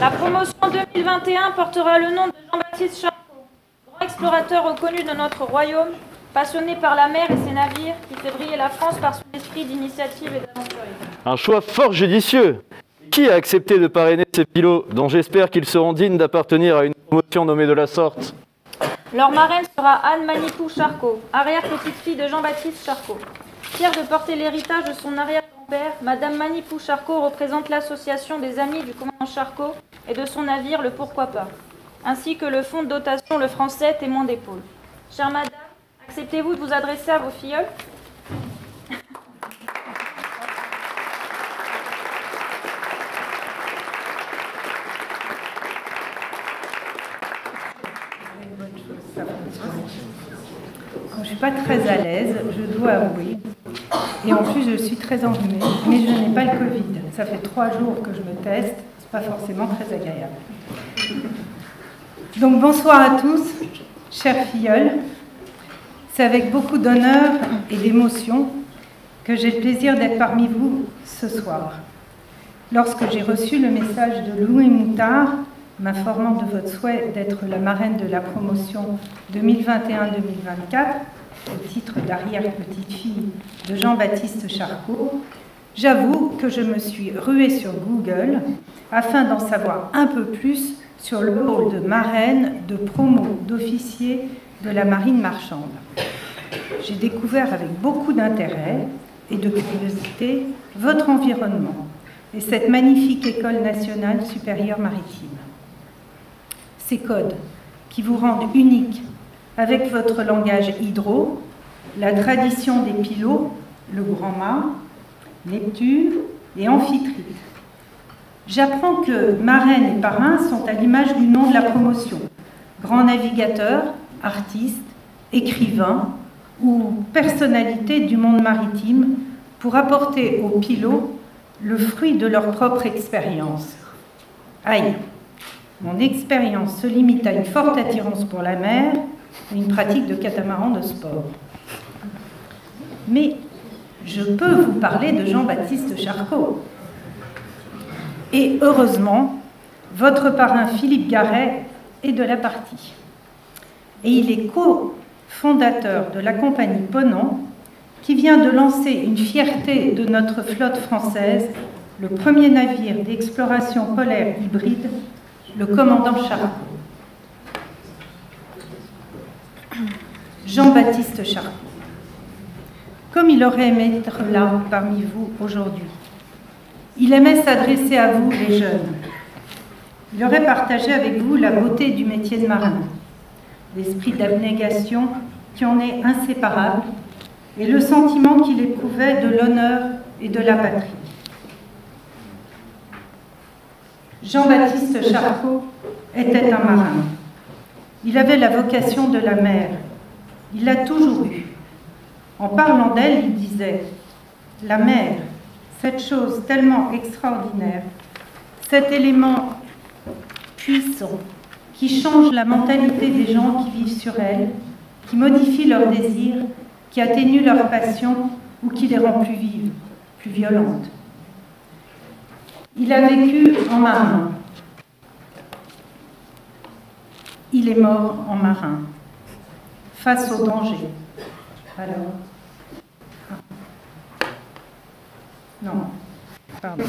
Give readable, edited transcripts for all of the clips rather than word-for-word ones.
La promotion 2021 portera le nom de Jean-Baptiste Charcot, grand explorateur reconnu de notre royaume, passionné par la mer et ses navires, qui fait briller la France par son esprit d'initiative et d'aventurisme. Un choix fort judicieux. Qui a accepté de parrainer ces pilotes, dont j'espère qu'ils seront dignes d'appartenir à une promotion nommée de la sorte? Leur marraine sera Anne Manipou Charcot, arrière-petite-fille de Jean-Baptiste Charcot. Fière de porter l'héritage de son arrière-grand-père, Madame Manipou Charcot représente l'association des Amis du commandant Charcot et de son navire le Pourquoi pas, ainsi que le fonds de dotation Le Français Témoin d'épaule. Chère Madame, acceptez-vous de vous adresser à vos filleuls? Je ne suis pas très à l'aise, je dois avouer. Et en plus, je suis très enrhumée, mais je n'ai pas le Covid. Ça fait 3 jours que je me teste, c'est pas forcément très agréable. Donc bonsoir à tous, chers filleuls. C'est avec beaucoup d'honneur et d'émotion que j'ai le plaisir d'être parmi vous ce soir. Lorsque j'ai reçu le message de Louis Moutard, m'informant de votre souhait d'être la marraine de la promotion 2021-2024, au titre d'arrière-petite-fille de Jean-Baptiste Charcot, j'avoue que je me suis ruée sur Google afin d'en savoir un peu plus sur le rôle de marraine de promo d'officier de la marine marchande. J'ai découvert avec beaucoup d'intérêt et de curiosité votre environnement et cette magnifique école nationale supérieure maritime. Ces codes qui vous rendent unique avec votre langage hydro, la tradition des pilots, le grand mât, Neptune et Amphitrite. J'apprends que marraine et parrain sont à l'image du nom de la promotion. Grand navigateur, artiste, écrivain ou personnalité du monde maritime pour apporter aux pilots le fruit de leur propre expérience. Aïe! Mon expérience se limite à une forte attirance pour la mer et une pratique de catamaran de sport. Mais je peux vous parler de Jean-Baptiste Charcot. Et heureusement, votre parrain Philippe Garret est de la partie. Et il est co-fondateur de la compagnie Ponant, qui vient de lancer une fierté de notre flotte française, le premier navire d'exploration polaire hybride, le commandant Charcot. Jean-Baptiste Charcot. Comme il aurait aimé être là parmi vous aujourd'hui. Il aimait s'adresser à vous, les jeunes. Il aurait partagé avec vous la beauté du métier de marin, l'esprit d'abnégation qui en est inséparable et le sentiment qu'il éprouvait de l'honneur et de la patrie. Jean-Baptiste Charcot était un marin. Il avait la vocation de la mer. Il l'a toujours eue. En parlant d'elle, il disait « La mer, cette chose tellement extraordinaire, cet élément puissant qui change la mentalité des gens qui vivent sur elle, qui modifie leurs désirs, qui atténue leurs passions ou qui les rend plus vives, plus violentes. » Il a vécu en marin. Il est mort en marin, face au danger. Alors, non, pardon.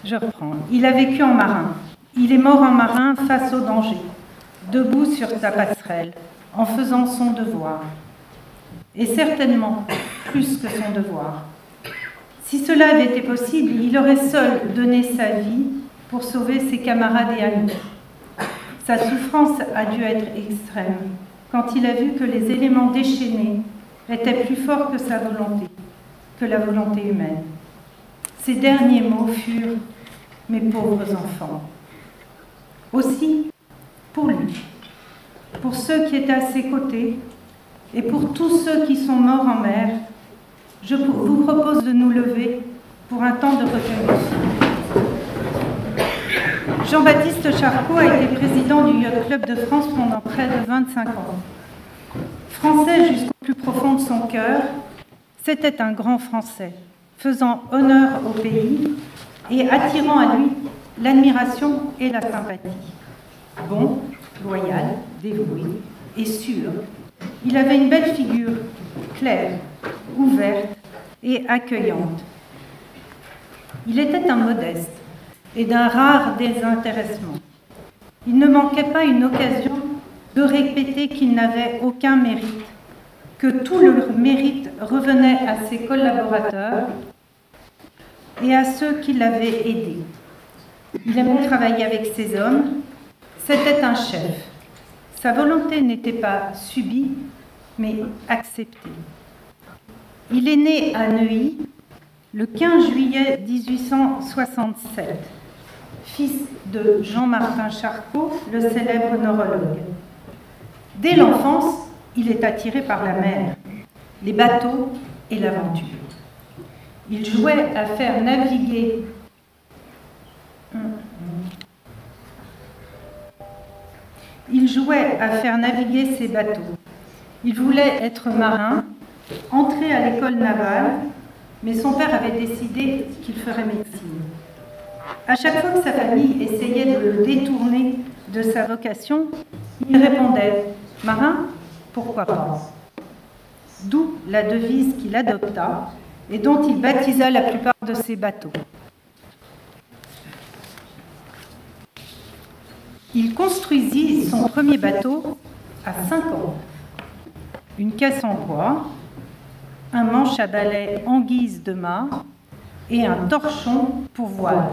Je reprends. Il a vécu en marin. Il est mort en marin face au danger, debout sur sa passerelle, en faisant son devoir. Et certainement plus que son devoir. Si cela avait été possible, il aurait seul donné sa vie pour sauver ses camarades et amis. Sa souffrance a dû être extrême quand il a vu que les éléments déchaînés étaient plus forts que sa volonté, que la volonté humaine. Ses derniers mots furent « mes pauvres enfants ». Aussi, pour lui, pour ceux qui étaient à ses côtés et pour tous ceux qui sont morts en mer, je vous propose de nous lever pour un temps de recueil. Jean-Baptiste Charcot a été président du Yacht Club de France pendant près de 25 ans. Français jusqu'au plus profond de son cœur, c'était un grand Français, faisant honneur au pays et attirant à lui l'admiration et la sympathie. Bon, loyal, dévoué et sûr, il avait une belle figure, claire, ouverte et accueillante. Il était un modeste et d'un rare désintéressement. Il ne manquait pas une occasion de répéter qu'il n'avait aucun mérite, que tout le mérite revenait à ses collaborateurs et à ceux qui l'avaient aidé. Il aimait travailler avec ses hommes, c'était un chef. Sa volonté n'était pas subie, mais acceptée. Il est né à Neuilly le 15 juillet 1867, fils de Jean-Martin Charcot, le célèbre neurologue. Dès l'enfance, il est attiré par la mer, les bateaux et l'aventure. Il jouait à faire naviguer ses bateaux. Il voulait être marin, entrer à l'école navale, mais son père avait décidé qu'il ferait médecine. À chaque fois que sa famille essayait de le détourner de sa vocation, il répondait « Marin, pourquoi pas ?» D'où la devise qu'il adopta et dont il baptisa la plupart de ses bateaux. Il construisit son premier bateau à 5 ans. Une caisse en bois, un manche à balai en guise de mât et un torchon pour voile.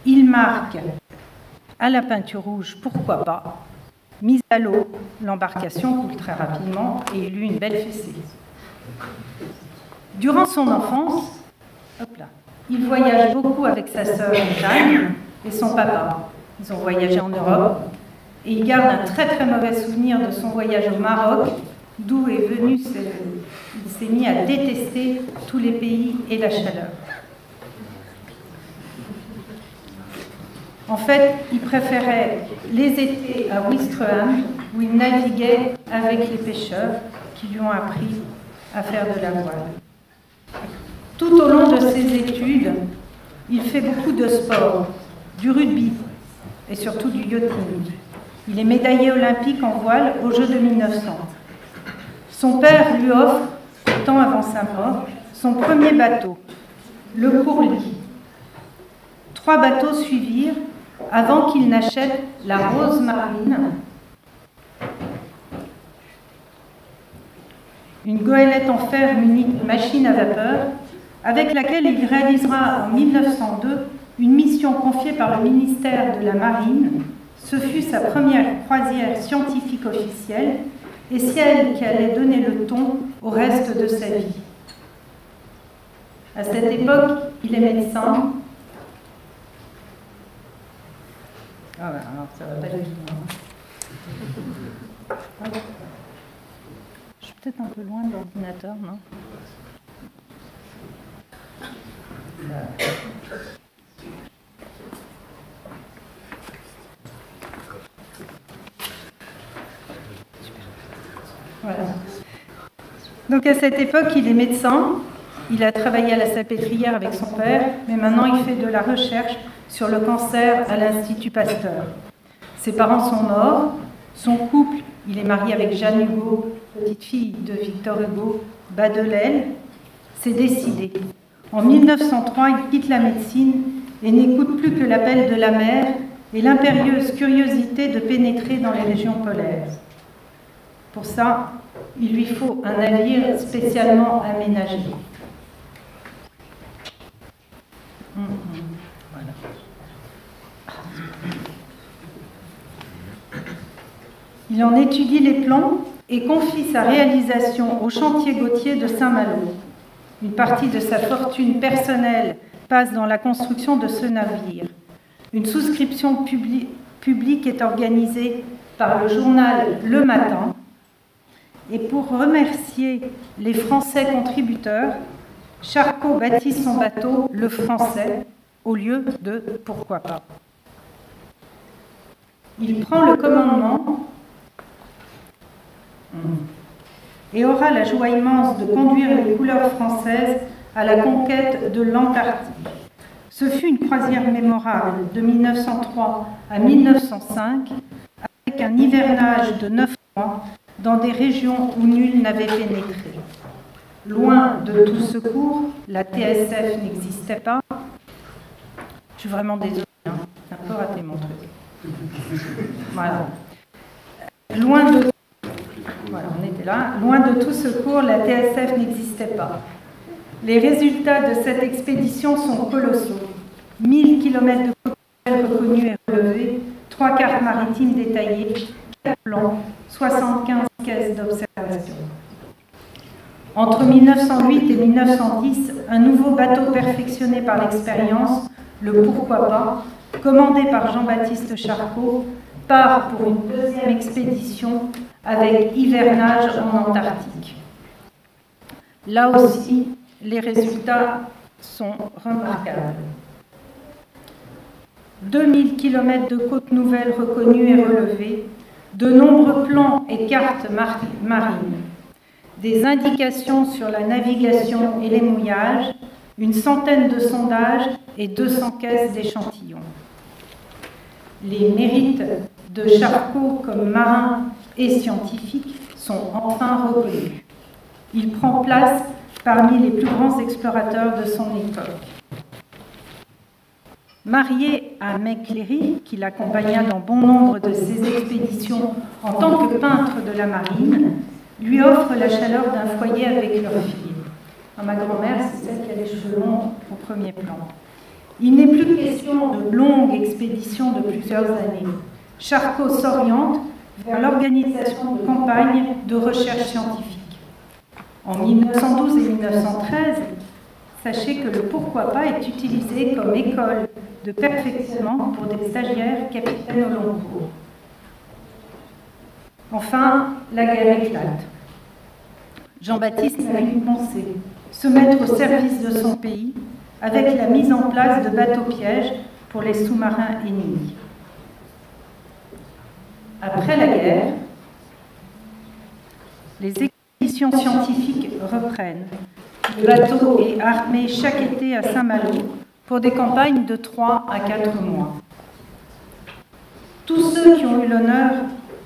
Il marque à la peinture rouge, pourquoi pas. Mise à l'eau, l'embarcation coule très rapidement et il eut une belle fessée. Durant son enfance, il voyage beaucoup avec sa sœur Jeanne et son papa. Ils ont voyagé en Europe et il garde un très très mauvais souvenir de son voyage au Maroc, d'où est venu, il s'est mis à détester tous les pays et la chaleur. En fait, il préférait les étés à Ouistreham, où il naviguait avec les pêcheurs qui lui ont appris à faire de la voile. Tout au long de ses études, il fait beaucoup de sport, du rugby et surtout du yachting. Il est médaillé olympique en voile aux Jeux de 1900. Son père lui offre, temps avant sa mort, son premier bateau, le Courlis. 3 bateaux suivirent avant qu'il n'achète la Rose Marine, une goélette en fer munie de machine à vapeur, avec laquelle il réalisera en 1902 une mission confiée par le ministère de la Marine. Ce fut sa première croisière scientifique officielle et celle qui allait donner le ton au reste de sa vie. À cette époque, il est médecin. Ah ouais, alors ça va pas du tout. Je suis peut-être un peu loin de l'ordinateur, non? Voilà. Donc à cette époque, il est médecin. Il a travaillé à la Salpêtrière avec son père, mais maintenant il fait de la recherche sur le cancer à l'Institut Pasteur. Ses parents sont morts. Son couple, il est marié avec Jeanne Hugo, petite fille de Victor Hugo, bat de l'aile. C'est décidé. En 1903, il quitte la médecine et n'écoute plus que l'appel de la mer et l'impérieuse curiosité de pénétrer dans les régions polaires. Pour ça, il lui faut un navire spécialement aménagé. Voilà. Il en étudie les plans et confie sa réalisation au chantier Gautier de Saint-Malo. Une partie de sa fortune personnelle passe dans la construction de ce navire. Une souscription publique est organisée par le journal Le Matin. Et pour remercier les Français contributeurs, Charcot baptise son bateau Le Français au lieu de Pourquoi pas. Il prend le commandement et aura la joie immense de conduire les couleurs françaises à la conquête de l'Antarctique. Ce fut une croisière mémorable de 1903 à 1905, avec un hivernage de 9 mois dans des régions où nul n'avait pénétré. Loin de tout secours, la TSF n'existait pas. Je suis vraiment désolée, hein, j'ai un peu raté mon truc. Voilà. Loin de tout secours, la TSF n'existait pas. Les résultats de cette expédition sont colossaux. 1000 km de côtes reconnus et relevés, 3 cartes maritimes détaillées, 4 plans, 75 caisses d'observation. Entre 1908 et 1910, un nouveau bateau perfectionné par l'expérience, le Pourquoi pas, commandé par Jean-Baptiste Charcot, part pour une deuxième expédition avec hivernage en Antarctique. Là aussi, les résultats sont remarquables. 2000 km de côtes nouvelles reconnues et relevées, de nombreux plans et cartes marines, des indications sur la navigation et les mouillages, une centaine de sondages et 200 caisses d'échantillons. Les mérites de Charcot comme marin et scientifique sont enfin reconnus. Il prend place parmi les plus grands explorateurs de son époque. Marié à Meg Cleary, qui l'accompagna dans bon nombre de ses expéditions en tant que peintre de la marine, lui offre la chaleur d'un foyer avec leur fille. Ma grand-mère, c'est celle qui a les cheveux longs au premier plan. Il n'est plus question de longues expéditions de plusieurs années. Charcot s'oriente vers l'organisation de campagnes de recherche scientifique. En 1912 et 1913, sachez que le Pourquoi pas est utilisé comme école de perfectionnement pour des stagiaires capitaines au long cours. Enfin, la guerre éclate. Jean-Baptiste a une pensée, se mettre au service de son pays avec la mise en place de bateaux-pièges pour les sous-marins ennemis. Après la guerre, les expéditions scientifiques reprennent. Le bateau est armé chaque été à Saint-Malo pour des campagnes de 3 à 4 mois. Tous ceux qui ont eu l'honneur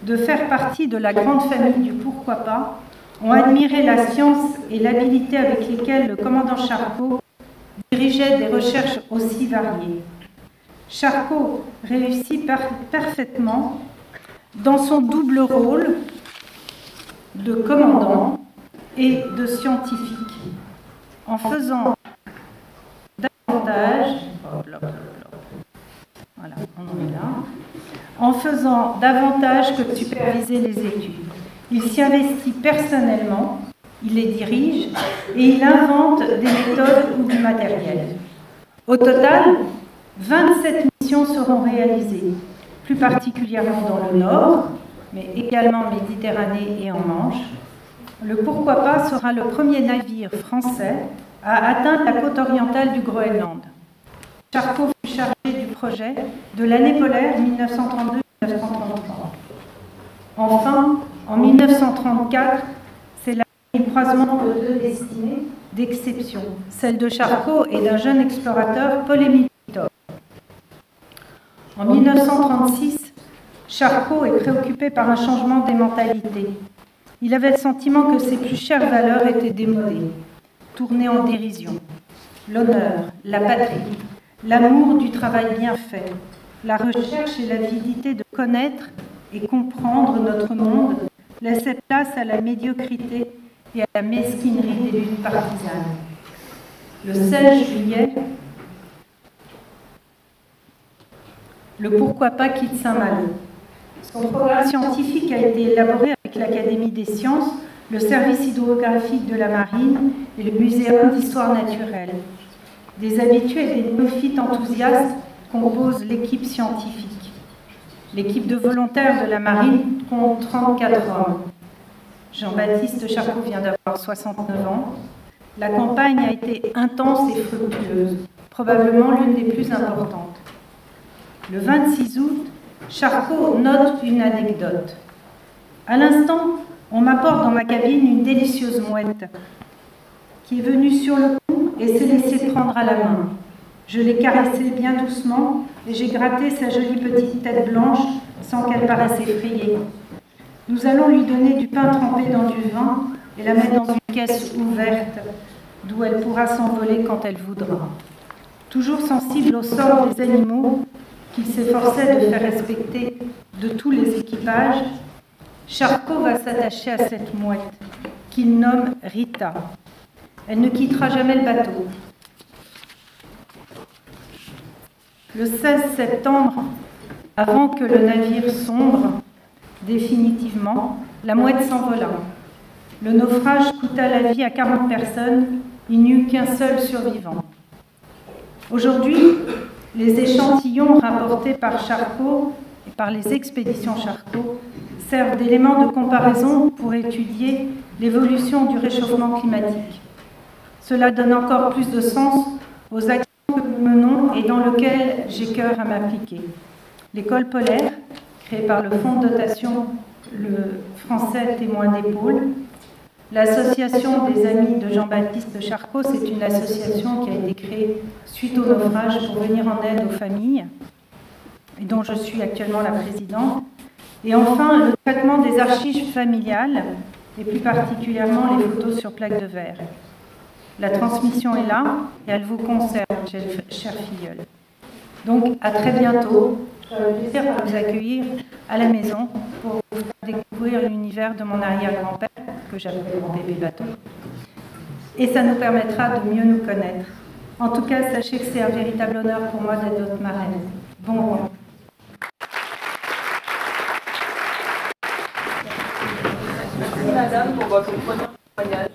de faire partie de la grande famille du Pourquoi pas ont admiré la science et l'habileté avec lesquelles le commandant Charcot dirigeait des recherches aussi variées. Charcot réussit parfaitement dans son double rôle de commandant et de scientifique, en faisant davantage, voilà, on en est là, en faisant davantage que de superviser les études. Il s'y investit personnellement, il les dirige et il invente des méthodes ou du matériel. Au total, 27 missions seront réalisées, plus particulièrement dans le Nord, mais également en Méditerranée et en Manche. Le Pourquoi pas sera le premier navire français à atteindre la côte orientale du Groenland. Charcot fut chargé du projet de l'année polaire 1932-1933. Enfin, en 1934, c'est le croisement de deux destinées d'exception, celle de Charcot et d'un jeune explorateur, Paul-Émile Victor. En 1936, Charcot est préoccupé par un changement des mentalités. Il avait le sentiment que ses plus chères valeurs étaient démodées, tournées en dérision. L'honneur, la patrie, l'amour du travail bien fait, la recherche et l'avidité de connaître et comprendre notre monde laissaient place à la médiocrité et à la mesquinerie des luttes partisanes. Le 16 juillet, le Pourquoi pas quitte Saint-Malo. Son programme scientifique a été élaboré avec l'Académie des sciences, le service hydrographique de la marine et le muséum d'histoire naturelle. Des habitués et des néophytes enthousiastes composent l'équipe scientifique. L'équipe de volontaires de la marine compte 34 hommes. Jean-Baptiste Charcot vient d'avoir 69 ans. La campagne a été intense et fructueuse, probablement l'une des plus importantes. Le 26 août, Charcot note une anecdote. À l'instant, on m'apporte dans ma cabine une délicieuse mouette qui est venue sur le pont et s'est laissée prendre à la main. Je l'ai caressée bien doucement et j'ai gratté sa jolie petite tête blanche sans qu'elle paraisse effrayée. Nous allons lui donner du pain trempé dans du vin et la mettre dans une caisse ouverte d'où elle pourra s'envoler quand elle voudra. Toujours sensible au sort des animaux qu'il s'efforçait de faire respecter de tous les équipages, Charcot va s'attacher à cette mouette qu'il nomme Rita. Elle ne quittera jamais le bateau. Le 16 septembre, avant que le navire sombre définitivement, la mouette s'envola. Le naufrage coûta la vie à 40 personnes, il n'y eut qu'un seul survivant. Aujourd'hui, les échantillons rapportés par Charcot et par les expéditions Charcot servent d'éléments de comparaison pour étudier l'évolution du réchauffement climatique. Cela donne encore plus de sens aux actions que nous menons et dans lesquelles j'ai cœur à m'appliquer. L'école polaire, créée par le Fonds de dotation le français Témoin d'épaule, l'association des amis de Jean-Baptiste Charcot, c'est une association qui a été créée suite au naufrage pour venir en aide aux familles, et dont je suis actuellement la présidente. Et enfin, le traitement des archives familiales, et plus particulièrement les photos sur plaques de verre. La transmission est là, et elle vous concerne, chère filleule. Donc, à très bientôt. J'espère vous accueillir à la maison pour vous faire découvrir l'univers de mon arrière-grand-père, que j'appelle mon bébé bateau. Et ça nous permettra de mieux nous connaître. En tout cas, sachez que c'est un véritable honneur pour moi d'être votre marraine. Bon vent. Merci madame pour votre premier témoignage.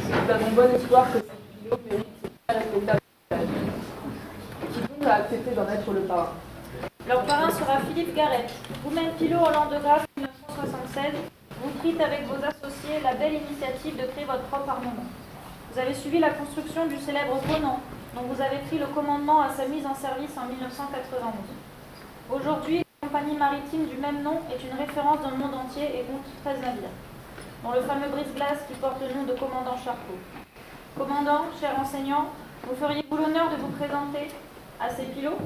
Nous avons bonne espoir que cette vidéo mérite ce respectable message. Qui donc a accepté d'en être le parrain? Leur parrain sera Philippe Garrett. Vous-même, Pilot en l'an de grâce 1976, vous prîtes avec vos associés la belle initiative de créer votre propre armement. Vous avez suivi la construction du célèbre Conan, dont vous avez pris le commandement à sa mise en service en 1991. Aujourd'hui, la compagnie maritime du même nom est une référence dans le monde entier et compte 13 navires, dont le fameux brise-glace qui porte le nom de commandant Charcot. Commandant, cher enseignant, vous feriez-vous l'honneur de vous présenter à ces pilotes?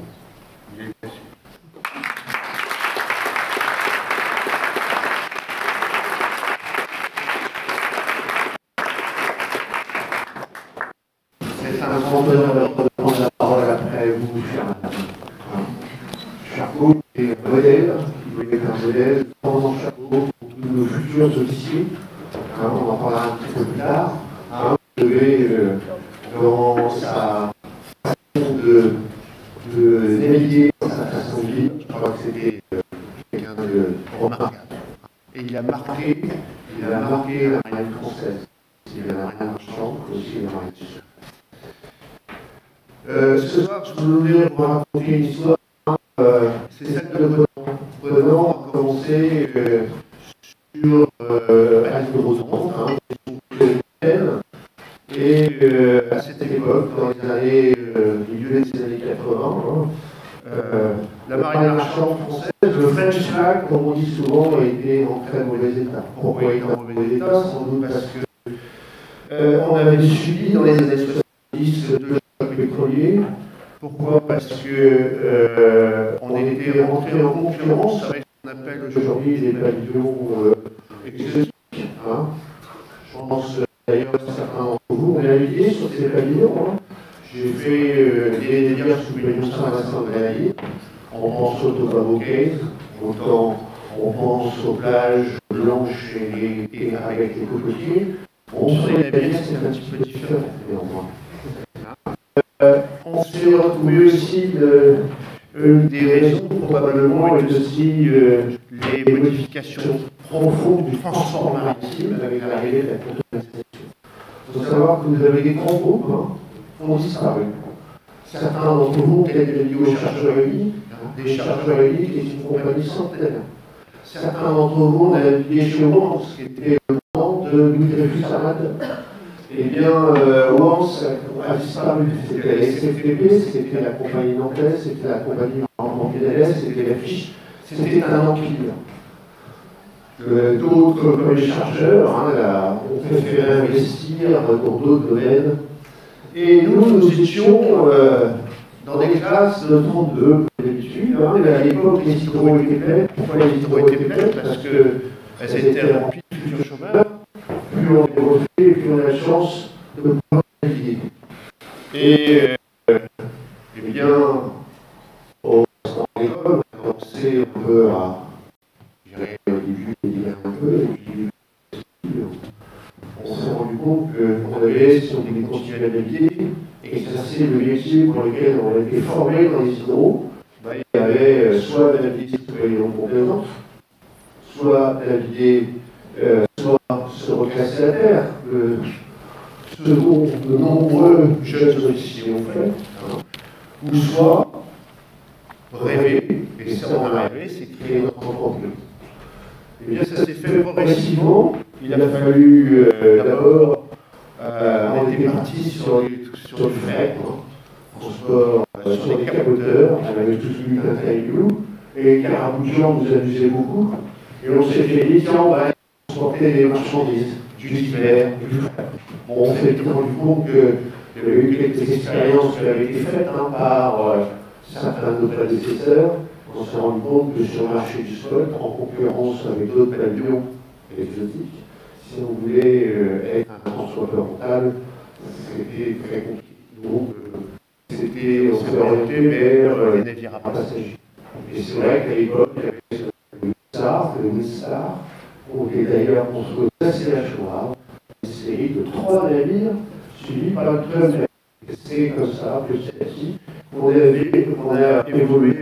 C'est un grand honneur de prendre la parole après vous, cher madame. Charcot est un modèle, il est un modèle, commandant Charcot pour tous nos futurs officiers. On en parlera un petit peu plus tard. Vous devez, dans sa façon de naviguer, dans sa façon de vivre, je crois que c'était quelqu'un de remarquable. Et il a marqué la marine française. Il y a la marine marchande, aussi la marine suisse. Ce soir, je voudrais vous raconter une histoire. C'est celle de Conan. Conan a commencé sur Alice de Rosemont, et à cette époque, dans les années, milieu des années 80, la marine marchande française, le French flag, comme on dit souvent, était en très mauvais état. Pourquoi il était en mauvais état? Sans doute parce que on avait subi dans les années 70 deux chocs pétroliers. Pourquoi? Parce que on était rentré en concurrence avec ce qu'on appelle aujourd'hui les pavillons exotiques. Hein. Je pense d'ailleurs certains d'entre vous ont navigué sur ces pavillons. Hein. J'ai fait des navires sous le pavillon Saint-Vincent de la Ville. On pense au Tobago Cay, autant on pense aux plages blanches et avec les cocotiers. Bon, sur les navires, c'est un petit peu différent, néanmoins. On s'est retrouvé aussi, une des raisons probablement est aussi les modifications profondes du transport maritime avec l'arrivée de la contamination. Il faut savoir que vous avez des grands groupes ont disparu. Certains d'entre vous, tels que les chargeurs des chargeurs héliques est une compagnie centenaire. Certains d'entre vous ont navigué chez Wans, qui était le nom de Louis Dreyfus Armada. Eh bien, Wans a disparu. C'était la SFPP, c'était la compagnie nantaise, c'était la compagnie Marmont-Pédalès, c'était la Fiche. C'était un empire. D'autres, comme les chargeurs, ont préféré investir dans d'autres domaines. Et nous étions dans des classes de 32, comme d'habitude. Hein. À l'époque, les hydros étaient pleines. Pourquoi les hydros étaient pleines? Parce qu'elles étaient remplies de futurs chômeurs. Plus on est refait, plus on a la chance de pouvoir naviguer. Et bien, au l'école, on a commencé un peu à, je dirais, au début, un peu, et puis on s'est rendu compte qu'on avait, si on voulait continuer à naviguer, exercer le métier pour lequel on a été formé dans les hydros, il y avait soit naviguer sous les non-complaisance, soit naviguer, soit se reclasser à terre, ce dont de nombreux jeunes officiers ont fait, hein, ou soit rêver, et ça on a rêvé, c'est créer notre entreprise. Et bien ça s'est fait progressivement. Il a fallu d'abord, on était parti sur du fret, transport sur des capoteurs, on avait tous lu un caillou, et Caraboujan nous amusait beaucoup, et on s'est fait dire, tiens, on va transporter des marchandises, du divers, du fret. Bon, on s'est rendu compte qu'il y avait eu quelques expériences qui avaient été faites par certains de nos prédécesseurs. On s'est rendu compte que sur le marché du spot, en concurrence avec d'autres pavillons exotiques, si on voulait être un transporteur rentable, c'était très compliqué. Donc, on s'est orienté vers les navires à passagers. Et c'est vrai qu'à l'époque, il y avait le Windstar, qui était d'ailleurs construit au CHOA, une série de 3 navires suivis par le club. C'est comme ça, petit à petit, on a évolué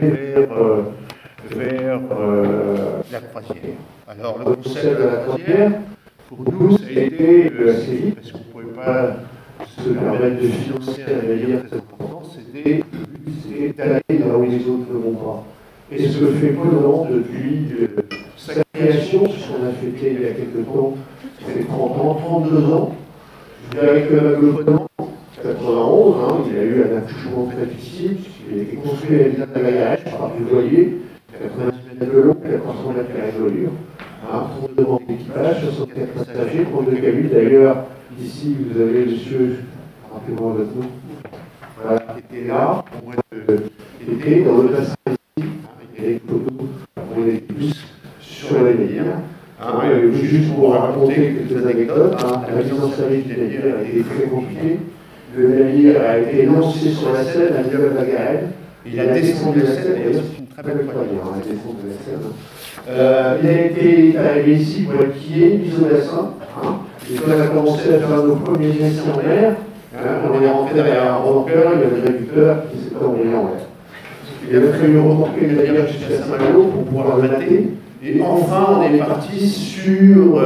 vers la croisière. Alors, le concept de la croisière, pour nous, ça a été assez vite, parce qu'on ne pouvait pas se permettre de financer un navire très important, c'était d'aller là où les autres ne vont pas. Et ce que fait Ponant depuis sa création, ce qu'on a fêté il y a quelques temps, ça fait 30 ans, 32 ans, avec le Ponant, 91, hein, il a eu un accouchement très difficile, puisqu'il a été construit à l'île de la Garèche par du voilier, 90 mètres de long, 400 mètres carrés de voilure, 32 membres d'équipage, 64 passagers, 32 cabines. D'ailleurs, ici, vous avez monsieur, rappelez-moi votre nom, voilà, qui était là, au mois d'été, dans le bassin ici, avec des photos, on était tous sur les navires. Juste pour raconter quelques anecdotes, la mise en service du navire a été très compliquée. Le navire a été lancé sur la Seine à l'île de la Garenne. Il a descendu la Seine, et c'est une très belle croisière, la descente de la Seine. Il a été arrivé ici, Poitiers, Bisson-Bassin. Et quand on a commencé à faire nos premiers essais en mer, on est rentré derrière un rompeur, il y avait un réducteur qui s'est envoyé en l'air. Il a fallu remorquer le navire jusqu'à Saint-Malo pour pouvoir le mater. Et enfin, on est parti sur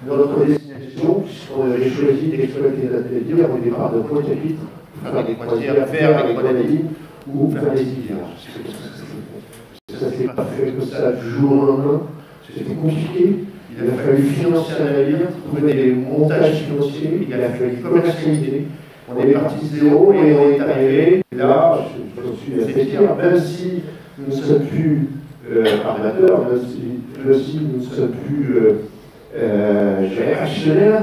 notre destination, puisqu'on avait choisi d'exploiter notre navire au départ de Pointe-à-Pitre, faire des croisières vers les Grenadines ou faire des hivers. Ça ne s'est pas fait comme ça du jour au lendemain, c'était compliqué. Il a fallu financer un navire, trouver des montages financiers, il a fallu commercialiser. On est parti de zéro et on est arrivé. Et là, je suis assez fier, même si nous ne sommes plus armateurs, même si nous ne sommes plus actionnaires.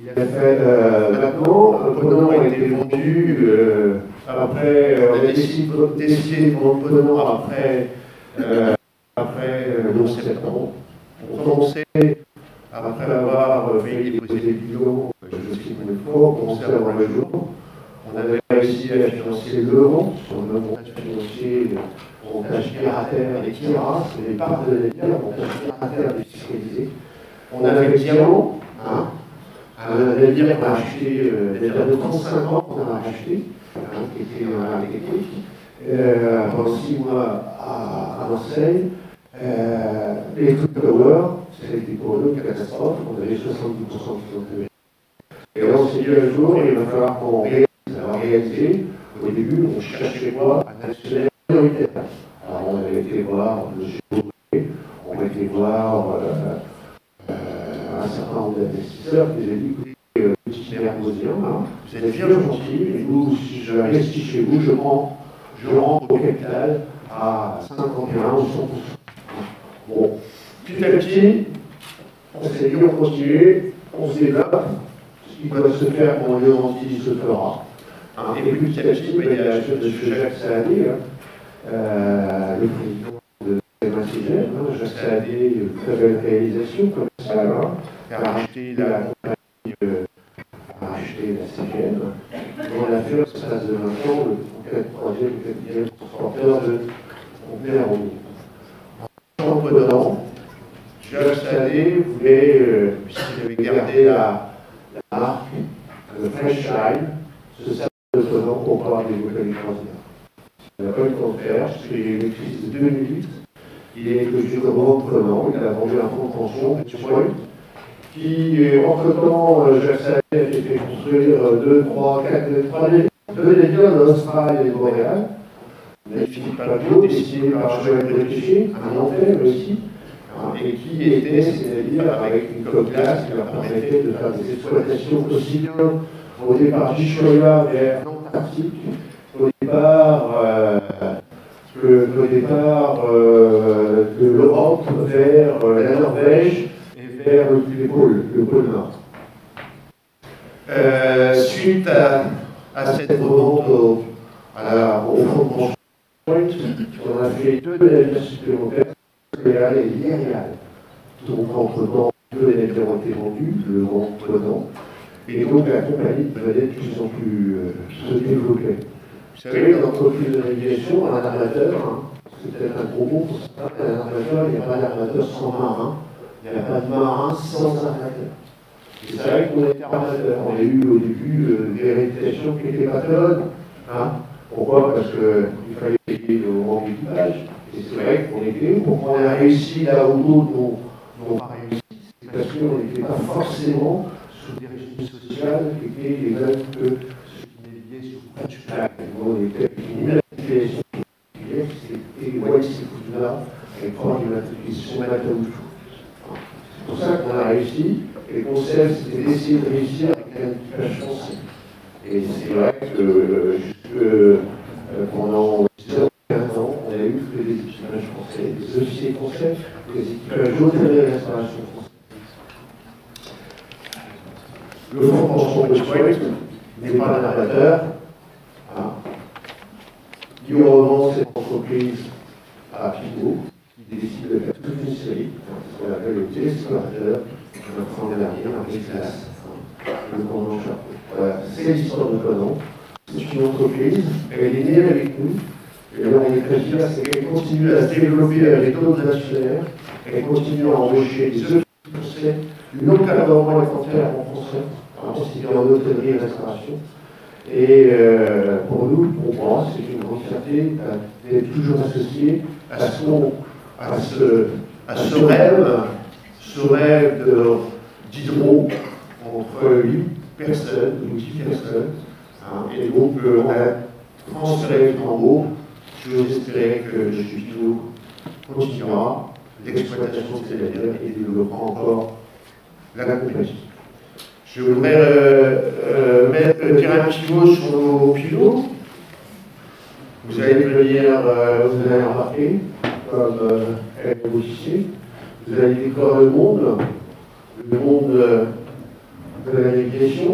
Il a fait maintenant, Ponant a été vendu après, on a décidé de vendre Ponant après le 11 septembre. On commençait, après avoir fait déposer le bilan, je sais combien de fois, on commençait à avoir le jour. On avait réussi à financer le vent sur le montage financier, le montage pirataire, les tiras, c'est les parts de navire, le montage pirataire défiscalisé. On avait le diamant, un navire qu'on a acheté, navire de 35 ans qu'on a racheté, qui était un électrique, pendant 6 mois à Marseille. Les Twin Tower, ça a été pour nous une catastrophe, on avait 70% de et là, on s'est dit un jour, il va falloir qu'on réalise. Au début, on cherchait quoi? Un actionnaire minoritaire. Alors, on avait été voir M. Bourget, on a été voir un certain nombre d'investisseurs qui nous ont dit écoutez, petit Mercosien, vous êtes bien gentil, mais vous, si je investis chez vous, je rentre au capital à 51 ou 100%. Bon, petit à petit, on s'est dit, on continue, on se développe. Ce qui doit se faire pour une garantie se fera. Hein, et plus petit à petit, il y a la chose de Jacques Saadé, le président de MACGM, Jacques Saadé, très belle réalisation commerciale, qui a racheté la compagnie, a racheté la CGM, dont elle a fait, en l'espace de 20 ans, le troisième ou quatrième transporteur de conteneurs en ligne. Entretenant, Jacques Saadé voulait, puisqu'il avait gardé la marque, le French Line, se servir de tenant pour pouvoir développer les croisières. Il n'a pas eu le temps de faire, parce qu'il y a eu une crise de 2008. Il est devenu commandant de tenant, il a vendu un fonds de pension, Point, qui, entre-temps, Jacques Saadé a fait construire 2 navires de l'Australie et de Montréal. Mais Philippe Papiot, dessiné par Joël Bretéché, un Nantais aussi, et qui était, c'est-à-dire avec une coque glace qui leur permettait de faire des exploitations aussi bien au départ d'Ischoya vers l'Antarctique qu'au départ, de l'Europe vers la Norvège et vers le pôle Nord. Suite à cette revente au fond de Manche, on a fait 2 navires supplémentaires, Léal et l'Irial. Donc, entre-temps, 2 navires ont été vendus, le Grand Ponant, et donc la compagnie venait de plus en plus se développer. Vous savez, dans l'entreprise de navigation, un armateur, c'est peut-être un gros mot pour ça, un armateur, il n'y a pas d'armateur sans marin, il n'y a pas de marin sans armateur. Et c'est vrai qu'on était armateur, on a eu au début des réalisations qui n'étaient pas bonnes. Pourquoi? Parce qu'il fallait payer le rang d'équipage. Et c'est vrai qu'on était, pourquoi on a réussi là où d'autres n'ont pas réussi, c'est parce qu'on n'était pas forcément sous des régimes sociaux qui étaient les mêmes que ceux qui naviguaient sur French Flag. On était avec une immatriculation particulière, c'était Wallis et Futuna, avec 3 immatriculations Mataoufou. C'est pour ça qu'on a réussi, et le concept c'était d'essayer de réussir avec un équipage français. Et c'est vrai que pendant 15 ans, on a eu que des équipages français, des officiers français, des équipages d'hôtellerie et restauration français. Le fonds de pension Bridgepoint n'est pas un armateur. Il revend cette entreprise à Pico, qui décide de faire toute une série, ce qu'on appelle le téléspectateur, un franc dernier, un brise-glace, le commandant Charcot. Voilà, c'est l'histoire de Conan. C'est une entreprise, elle est née avec nous, et là on est très fiers, c'est qu'elle continue à se développer avec d'autres actionnaires, elle continue à embaucher des officiers français, l'encadrement est entièrement français, aussi en hôtellerie et restauration. Et pour nous, pour moi, c'est une grande fierté d'être toujours associé à ce rêve d'Hydro entre 8 personnes ou 10 personnes. Et donc, on a transféré le flambeau. J'ose espérer que le Jupido continuera l'exploitation de ces navires et développera encore la compagnie. Je voudrais dire un petit mot sur nos pilotes. Vous allez venir, vous allez remarquer, comme être officier, vous allez découvrir le monde de la navigation.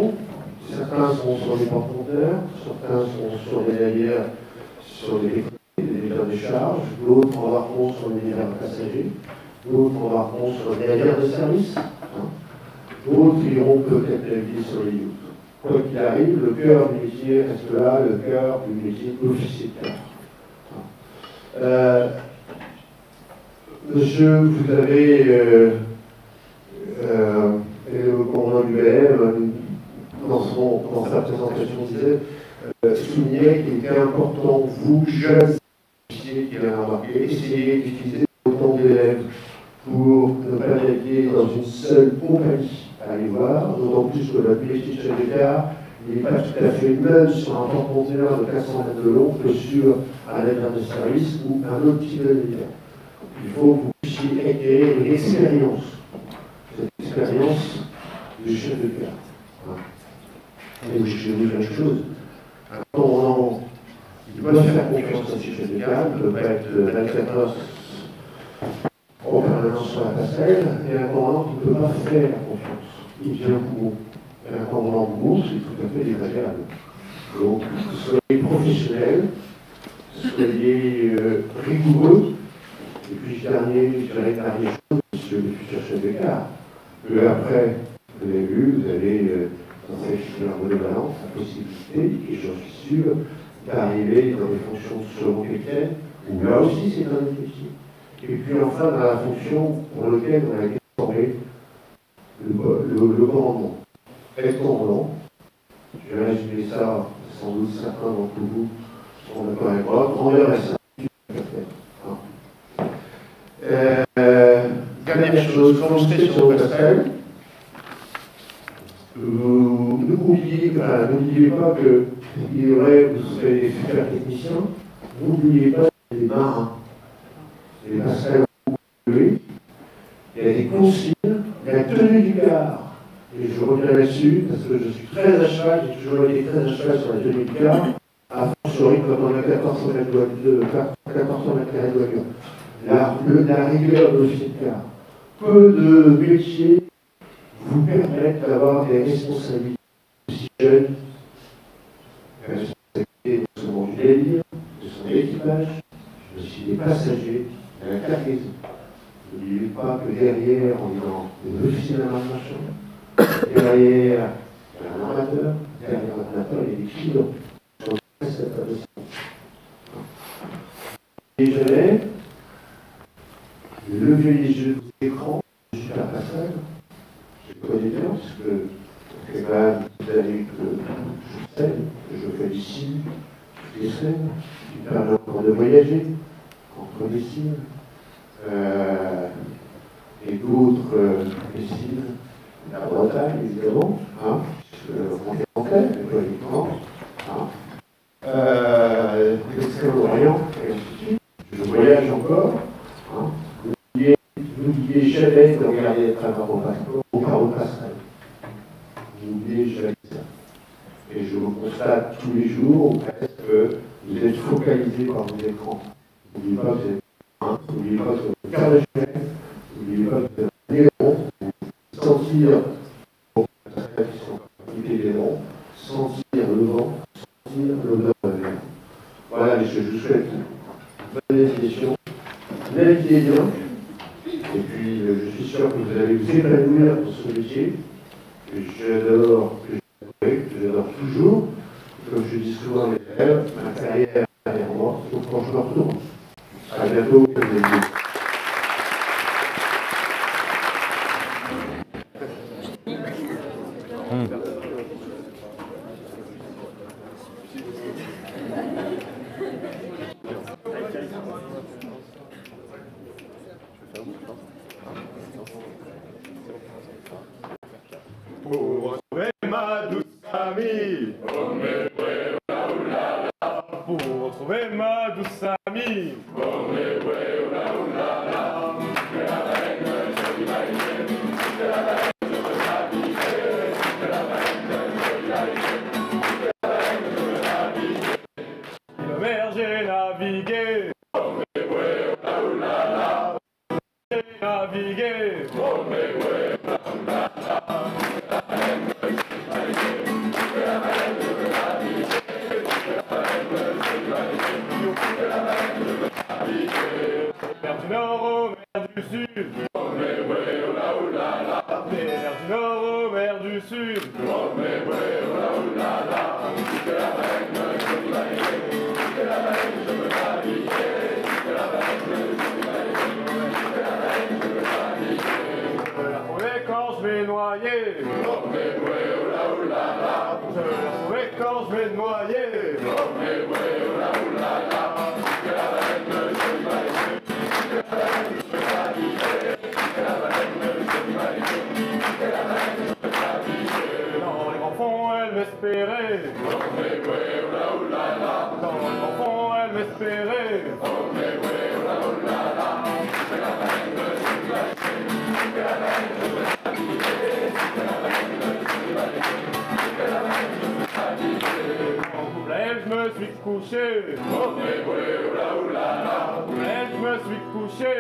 Certains sont sur des porte-conteneurs, certains sont sur des navires, sur des navires de charge, d'autres embarqueront sur des navires passagers, d'autres embarqueront sur des navires de service. D'autres iront peut-être naviguer sur les yachts. Quoi qu'il arrive, le cœur du métier reste là, le cœur du métier d'officier de terre. Monsieur, vous avez, le commandant du BM, dans sa présentation, disait, soulignait qu'il était important, vous, jeunes officiers qui l'avez embarqué, essayez d'utiliser autant d'élèves pour ne pas naviguer dans une seule compagnie. Allez voir, d'autant plus que notre métier de chef de gare n'est pas tout à fait le même sur un porte-conteneur de 400 mètres de long que sur un navire de service ou un autre type de navire. Il faut que vous puissiez acquérir une expérience, cette expérience de chef de gare. Et je vais vous dire une chose, il doit faire confiance à ses chefs de gare, il ne peut pas être 24 heures en permanence sur la passerelle, et un commandant qui ne peut pas faire confiance. Il vient pour et un commandant pour c'est tout à fait désagréable. Donc, soyez professionnels, soyez rigoureux. Et puis, dernière chose, monsieur le futur chef de gare, que après, vous avez vu, vous avez dans cette filière polyvalente la possibilité, et j'en suis sûr, d'arriver dans des fonctions second capitaine, où là aussi c'est un métier. Et puis enfin, dans la fonction pour laquelle on a été formé, le commandement. Être commandant, je vais résumer ça, sans doute certains d'entre vous sont d'accord avec moi, grandeur et dernière chose, quand vous serez sur le pastel, n'oubliez pas qu'il y aurait, vous serez des super techniciens, n'oubliez pas les marins, les passerelles élevées, il y a des consignes, la tenue du quart. Et je reviens là-dessus, parce que je suis très à cheval, j'ai toujours été très à cheval sur la tenue du quart, à fortiori quand on a 1400 mètres carrés de voiture. La rigueur de l'officier de quart. Peu de métiers vous permettent d'avoir des responsabilités aussi jeunes, la responsabilité de son du navire, de son équipage, mais aussi des passagers, de la cargaison. N'oubliez pas que derrière, on est dans des officiers de la marine marchande, derrière, il y a un armateur, derrière l'armateur, il y a des clients. Et jamais, levez les yeux de l'écran, super passage. Je connais bien, parce que ça fait quand même des années que je sais, que je fais ici, toutes les semaines, qui me permet encore de voyager entre les cibles et d'autres cibles, la Bretagne évidemment, hein, puisqu'on est en paix, économiquement, l'Extrême-Orient, et ainsi de suite. Je voyage encore. Hein. N'oubliez jamais de regarder les travaux au passerelle. N'oubliez jamais ça. Et je vous constate tous les jours, presque, que vous êtes focalisés par vos écrans. N'oubliez pas que vous êtes n'oubliez pas que vous êtes cœur de chemin, n'oubliez pas que vous êtes un aileron, sentir l'aileron, sentir le vent, sentir l'odeur de l'air. Voilà, je vous souhaite une bonne navigation. Naviguez bien. Et puis, je suis sûr que vous allez vous épanouir dans ce métier que j'adore toujours. Comme je dis souvent à mes élèves, ma carrière derrière moi, sauf quand je me retourne. À bientôt. Pour retrouver ma douce amie, pour retrouver ma douce amie, la mer j'ai navigué, j'ai navigué. Vers du nord au vers du sud, vers du nord au vers du sud, je la trouvais quand je vais noyer, je la trouvais quand je vais noyer. Dans les grands fonds, elle m'espérait. Dans les grands fonds, elle m'espérait. En couplet, je me suis couché. En couplet, je me suis couché.